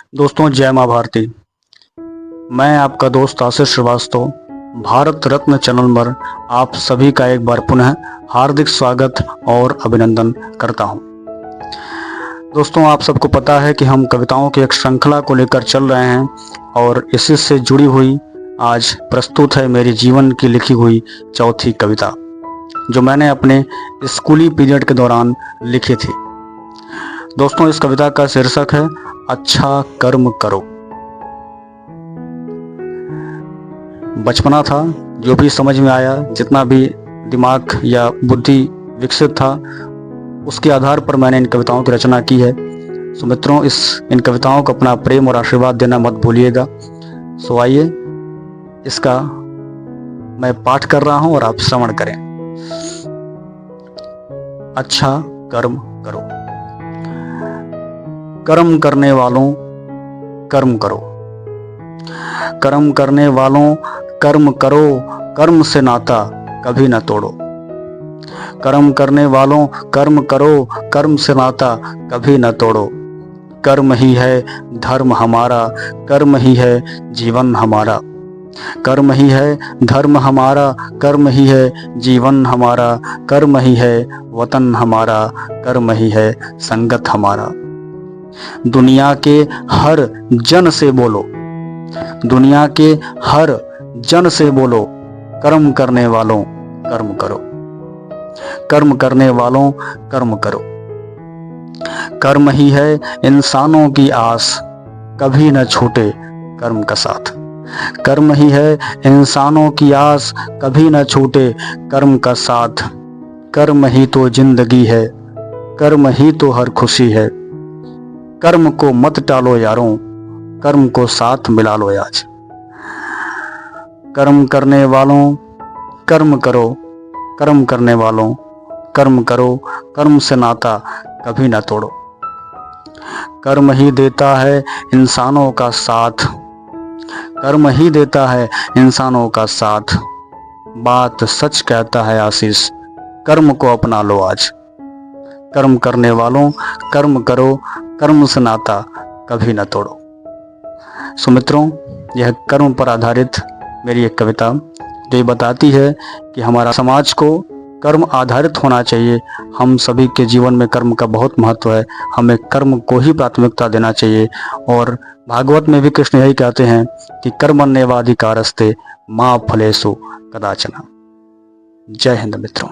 दोस्तों, जय माँ भारती। मैं आपका दोस्त आशीष श्रीवास्तव भारत रत्न चैनल पर आप सभी का एक बार पुनः हार्दिक स्वागत और अभिनंदन करता हूं। दोस्तों, आप सबको पता है कि हम कविताओं की एक श्रृंखला को लेकर चल रहे हैं और इसी से जुड़ी हुई आज प्रस्तुत है मेरी जीवन की लिखी हुई चौथी कविता, जो मैंने अपने स्कूली पीरियड के दौरान लिखी थी। दोस्तों, इस कविता का शीर्षक है अच्छा कर्म करो। बचपना था, जो भी समझ में आया, जितना भी दिमाग या बुद्धि विकसित था, उसके आधार पर मैंने इन कविताओं की रचना की है। सो मित्रों, इन कविताओं को अपना प्रेम और आशीर्वाद देना मत भूलिएगा। सो आइए, इसका मैं पाठ कर रहा हूं और आप श्रवण करें। अच्छा कर्म करो। कर्म करने वालों कर्म करो, कर्म करने वालों कर्म करो, कर्म से नाता कभी न तोड़ो। कर्म करने वालों कर्म करो, कर्म से नाता कभी न तोड़ो। कर्म ही है धर्म हमारा, कर्म ही है जीवन हमारा। कर्म ही है धर्म हमारा, कर्म ही है जीवन हमारा। कर्म ही है वतन हमारा, कर्म ही है संगत हमारा। दुनिया के हर जन से बोलो, दुनिया के हर जन से बोलो, कर्म करने वालों कर्म करो। कर्म करने वालों कर्म करो। कर्म ही है इंसानों की आस, कभी न छूटे कर्म का साथ। कर्म ही है इंसानों की आस, कभी न छूटे कर्म का साथ। कर्म ही तो जिंदगी है, कर्म ही तो हर खुशी है। कर्म को मत टालो यारों, कर्म को साथ मिला लो आज। कर्म करने वालों कर्म करो, कर्म करने वालों कर्म करो, कर्म से नाता कभी ना तोड़ो। कर्म ही देता है इंसानों का साथ, कर्म ही देता है इंसानों का साथ। बात सच कहता है आशीष, कर्म को अपना लो आज। कर्म करने वालों कर्म करो, कर्म से नाता कभी न तोड़ो। सो मित्रों, यह कर्म पर आधारित मेरी एक कविता, जो ये बताती है कि हमारा समाज को कर्म आधारित होना चाहिए। हम सभी के जीवन में कर्म का बहुत महत्व है, हमें कर्म को ही प्राथमिकता देना चाहिए। और भागवत में भी कृष्ण यही कहते हैं कि कर्मण्येवाधिकारस्ते मा फलेषु कदाचन। जय हिंद मित्रों।